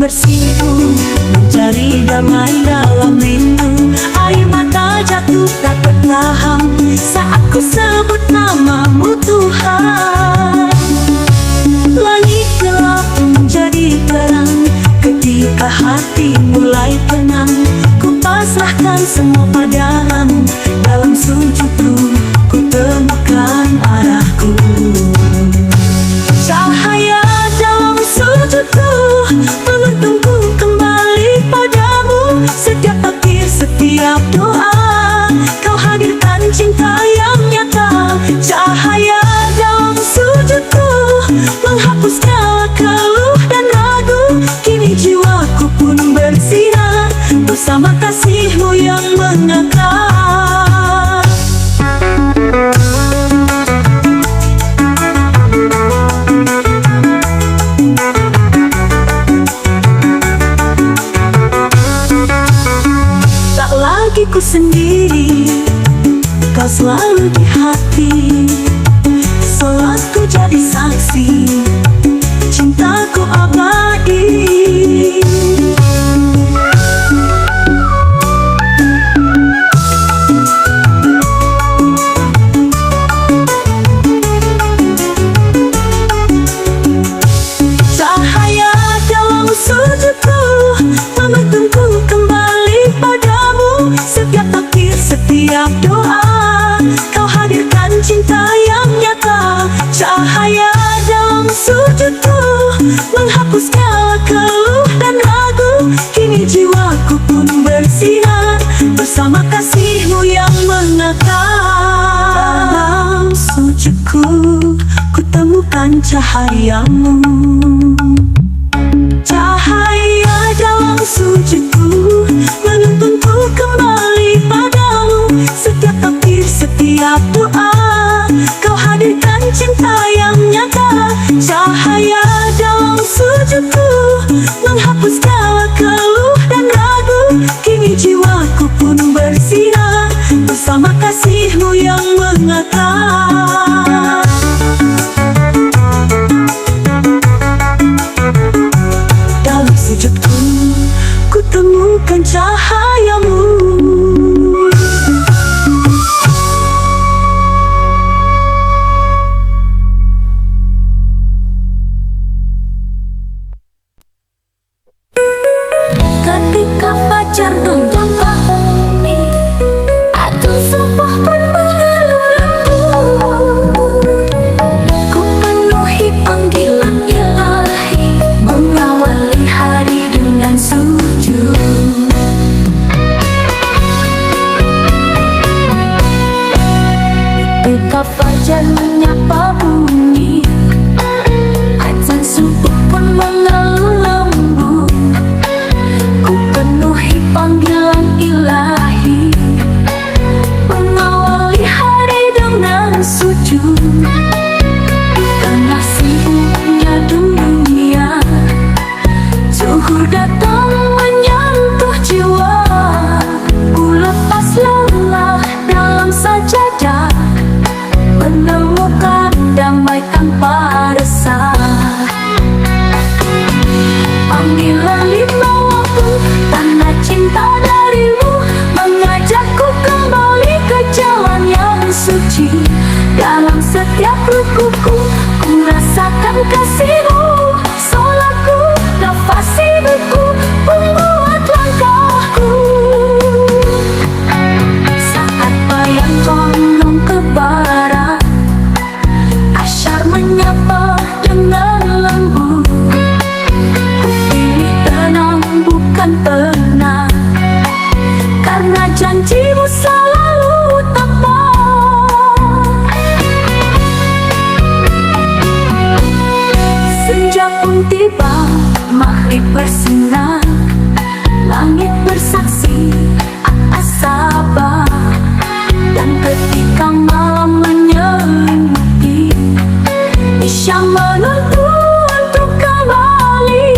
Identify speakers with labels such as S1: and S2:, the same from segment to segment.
S1: bersimpu, mencari damai dalam rindu. Air mata jatuh tak bertahan saat ku sebut namamu Tuhan. Langit gelap menjadi terang ketika hati mulai tenang. Ku pasrahkan semua padamu, dalam sujudku ku temukan arahku. Cahaya dalam sujudku menuntunku kembali padamu. Setiap takbir, setiap doa, kau hadirkan cinta yang nyata. Cahaya dalam sujudku menghapus segala keluh dan ragu. Kini jiwaku pun bersinar bersama kasihmu yang mengakar. Tak lagi ku sendiri, kau selalu di hati. Salatku jadi saksi, cintaku abadi. Cahaya dalam sujudku menuntunku kembali padamu. Setiap takbir, setiap doa, kau hadirkan cinta yang nyata. Cahaya dalam sujudku menghapus segala keluh dan ragu. Kini jiwaku pun bersinar bersama kasihmu yang mengakar. Dalam sujudku ku temukan cahayamu. Cahaya dalam sujudku menuntunku kembali padamu. Setiap takbir, setiap doa, kau hadirkan cinta yang nyata. Cahaya dalam sujudku menghapus segala keluh dan ragu. Kini jiwaku pun bersinar bersama kasihmu yang mengakar. Dalam sujudku ku temukan cahayamu. Ketika fajar dundang bumi atau subuh pun mengelur, ku penuhi panggilan ilahi, mengawali hari dengan sujud. Ketika fajar menyapa bumi, azan subuh pun mengelur, ku penuhi panggilan ilahi, mengawali hari dengan sujud. Di tengah sibuknya dunia, zuhur datang menyentuh jiwa. Ku lepas lelah dalam sajadah, menemukan damai tanpa resah. Panggilan lima waktu, tanda cinta darimu, mengajakku kembali ke jalan yang suci. Dalam setiap rukuku, ku rasakan kasihmu. Solatku, nafas hidupku, membuat langkahku. Saat bayang condong ke barat, asyar menyapa dengan lembut. Ku pilih tenang bukan tenang, karena janjimu selalu tepat. Senja pun tiba, maghrib bersinar, langit bersaksi atas sabar. Dan ketika malam menyelimuti, isya menuntun untuk kembali.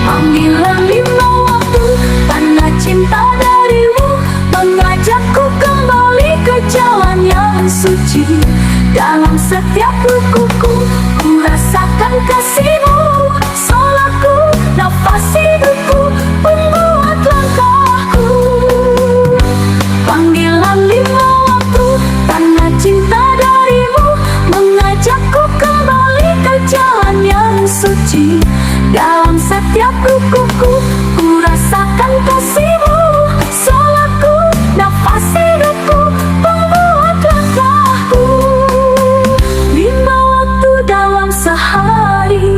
S1: Panggilan lima waktu, tanda cinta darimu, mengajakku kembali ke jalan yang suci. Dalam setiap rukuku, ku rasakan kasihmu. suci. Dalam setiap rukuku, ku rasakan kasih-Mu. Sholatku, nafas hidupku, pembuat langkahku. 5 waktu dalam sehari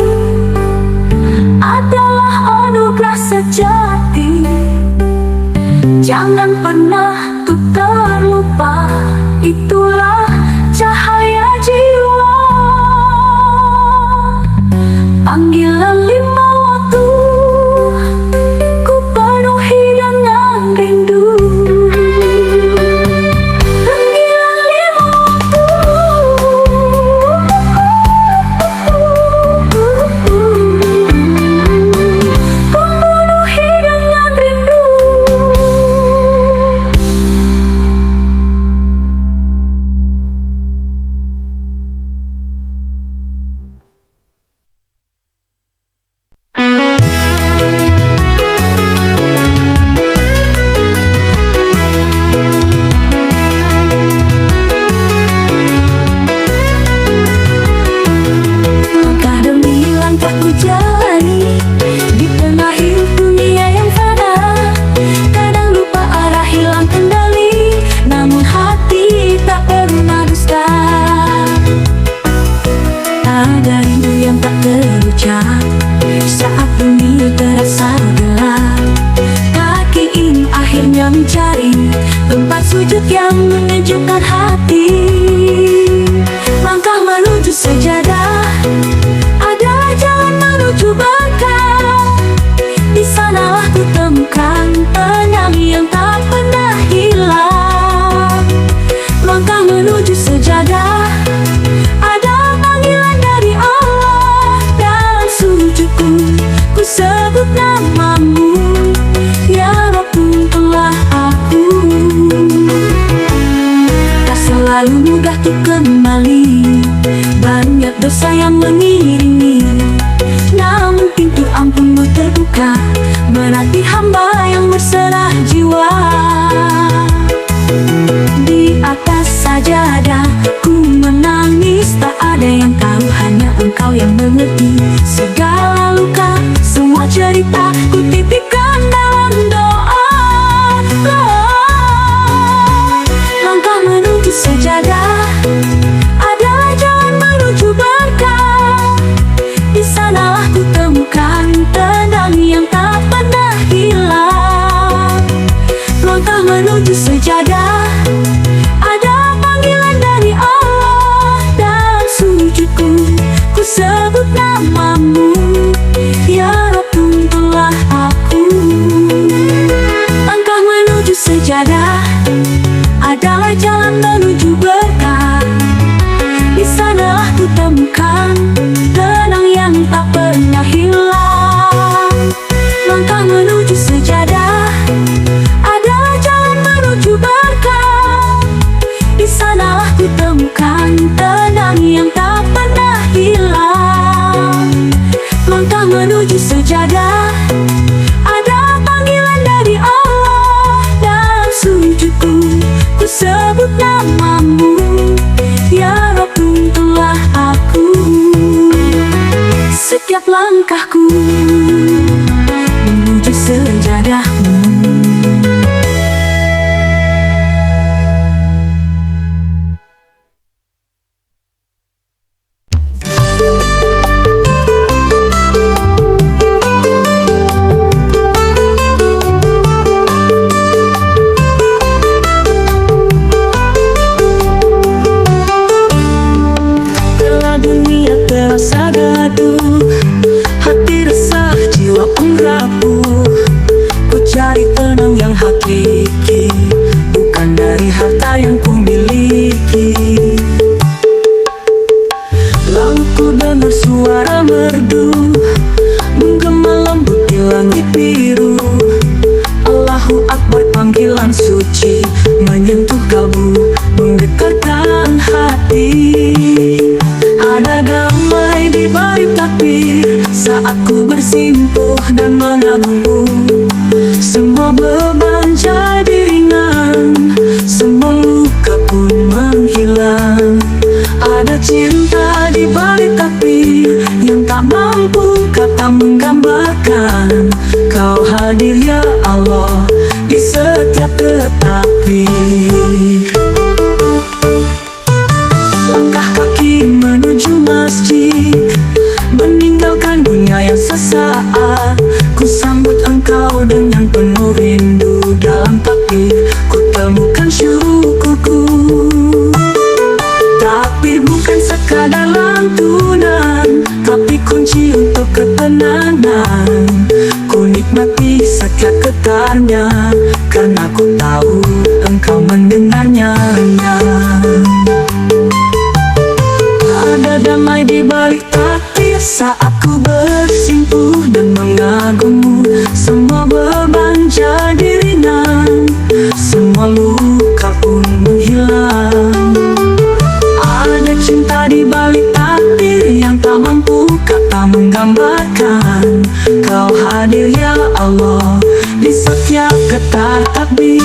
S1: adalah anugerah sejati. Jangan pernah tuh terlupa, itulah cahaya jiwa. Panggilan 5 waktu ku penuhi dengan rindu. Panggilan 5 waktu ku penuhi dengan rindu. Langkah demi langkah ku jalani di tengah hidup dunia yang fana. Kadang lupa arah, hilang kendali, namun hati tak pernah dusta. Ada rindu yang tak terucap saat dunia terasa gelap. Kaki ini akhirnya mencari tempat sujud yang menyejukkan hati. Langkah menuju sejadah, ada jalan menuju berkah. Di sanalah ku temukan tenang yang tak pernah hilang. Langkah menuju sejadah, ada panggilan dari Allah. Dalam sujudku, ku sebut nama-Mu, ya Rabb, tuntunlah aku. Tak selalu mudah untuk kembali, banyak dosa yang mengiringi. Namun pintu ampun-Mu terbuka, menanti hamba yang berserah jiwa. Di atas sajadah ku menangis, tak ada yang tahu, hanya Engkau yang mengerti. Segala luka, semua cerita ku titipkan dalam doa. Langkah menuju sejadah, adalah jalan menuju berkah. Di sanalah ku temukan tenang yang tak pernah hilang. Langkah menuju sejadah, ada panggilan dari Allah. Dalam sujudku, ku sebut nama-Mu, ya Rabb, tuntunlah aku. Langkah menuju sejadah, adalah jalan menuju berkah. Di sanalah ku temukan tenang yang tak pernah hilang. Langkah menuju sejadah, adalah jalan menuju berkah. Di sanalah ku temukan tenang yang tak pernah hilang. Langkah menuju sejadah, ada panggilan dari Allah. Dalam sujudku, ku sebut nama-Mu, ya Rabb, tuntunlah aku. Setiap langkahku menuju sejadah-Mu. Bila dunia terasa gaduh, hati resah, jiwa pun rapuh. Ku cari tenang yang hakiki, bukan dari harta yang ku miliki. Lalu ku dengar suara merdu menggema lembut di langit biru. Allahu Akbar, panggilan suci menyentuh kalbu, menggetarkan hati. Ada damai di balik takbir saat ku bersimpuh dan mengagungmu. Semua beban jadi ringan, semua luka pun menghilang. Ada cinta di balik takbir yang tak mampu kata menggambarkan Kau hadir ya Allah di setiap tetapi. Langkah kaki menuju masjid, meninggalkan dunia yang sesaat. Ku sambut engkau dengan penuh rindu. Dalam takbir ku temukan syukurku. Takbir bukan sekadar lantunan, tapi kunci untuk ketenangan. Ku nikmati setiap getarnya, karena ku tahu engkau mendengarnya. Ada damai di balik takbir saat ku bersimpuh dan mengagummu. Semua beban jadi ringan, semua luka pun menghilang. Ada cinta di balik takbir yang tak mampu kata menggambarkan. Kau hadir ya Allah di setiap getar takbir.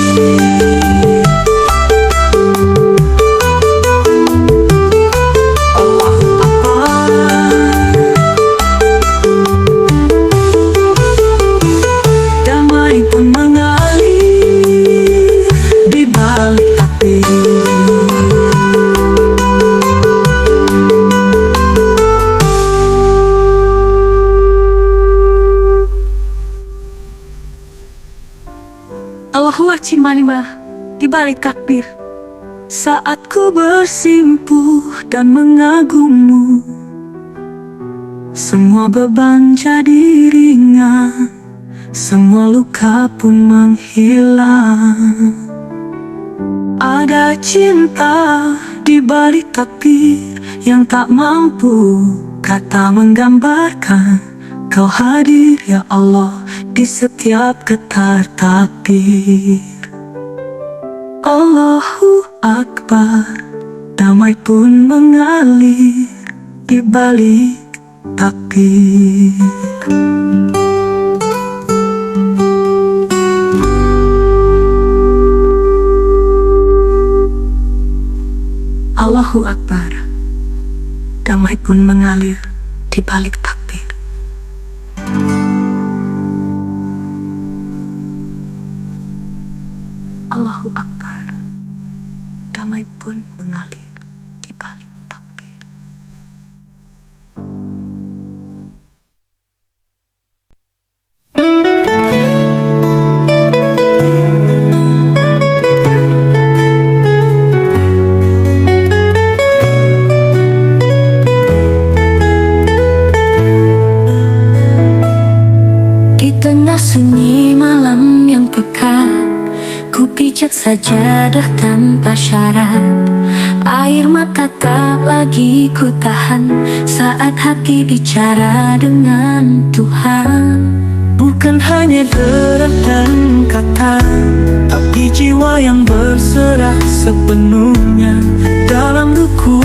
S1: Allahu Akbar di balik takbir saat ku bersimpuh dan mengagummu. Semua beban jadi ringan, semua luka pun menghilang. Ada cinta di balik takbir yang tak mampu kata menggambarkan. Kau hadir ya Allah di setiap getar takbir. Allahu Akbar, damai pun mengalir di balik takbir. Allahu Akbar, damai pun mengalir di balik takbir. Allahu Akbar, damai pun mengalir di balik takbir. Di tengah sunyi malam yang pekat, ku pijak sajadah tanpa syarat. Air mata tak lagi ku tahan saat hati bicara dengan Tuhan. Bukan hanya gerak dan kata, tapi jiwa yang berserah sepenuhnya. Dalam ruku,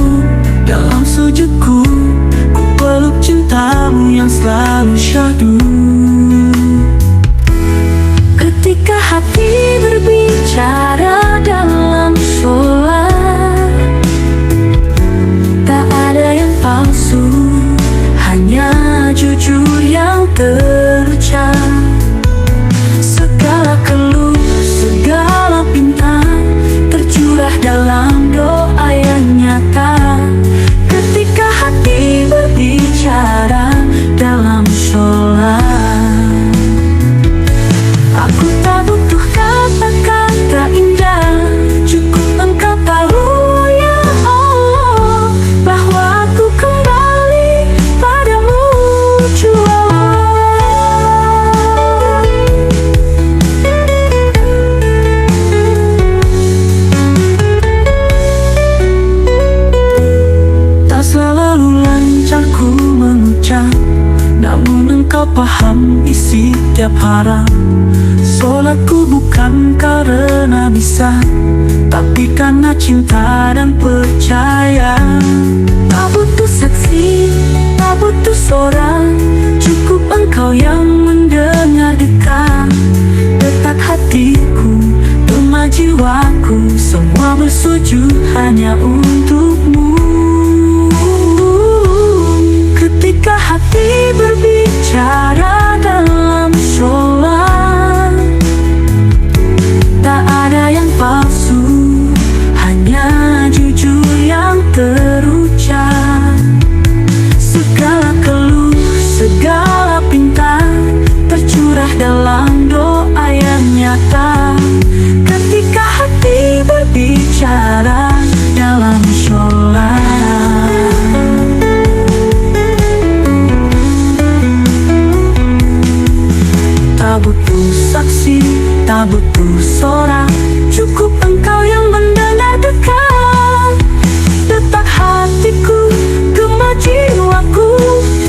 S1: dalam sujudku, ku peluk cintamu yang selalu syahdu. Ketika hati berbicara dalam sholat, tak ada yang palsu, hanya jujur yang terucap. Segala keluh, segala bintang tercurah dalam doa yang nyata. Ketika hati berbicara dalam sholat, aku tak butuh kata-kata indah, cukup engkau tahu ya Allah, bahwa aku kembali padamu jua. Tak selalu lancar ku mengucap, namun engkau paham isi tiap harap. Sholatku bukan karena bisa, tapi karena cinta dan percaya. Tak butuh saksi, tak butuh seorang, cukup engkau yang mendengar dekat. Detak hatiku, rumah jiwaku, semua bersujud hanya untukmu. Ketika hati berbicara Tak butuh saksi, tak butuh sorak, cukup engkau yang mendengar dekat. Detak hatiku, gema jiwaku,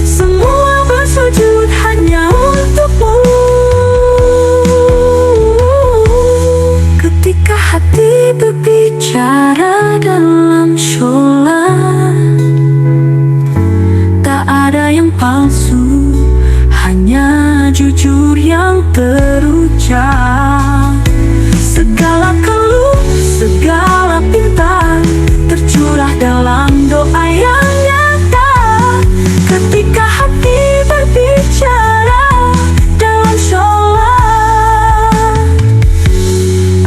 S1: semua bersujud hanya untukmu. Ketika hati berbicara dalam sholat, tak ada yang palsu, hanya jujur yang terucap. Segala keluh, segala pinta tercurah dalam doa yang nyata. Ketika hati berbicara dalam sholat,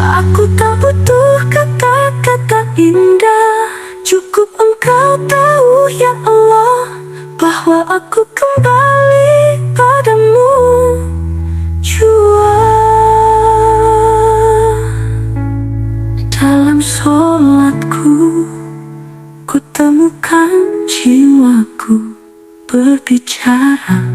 S1: aku tak butuh kata-kata indah, cukup engkau tahu ya Allah, bahwa aku kembali padamu jua. Dalam sholatku, ku temukan jiwaku berbicara.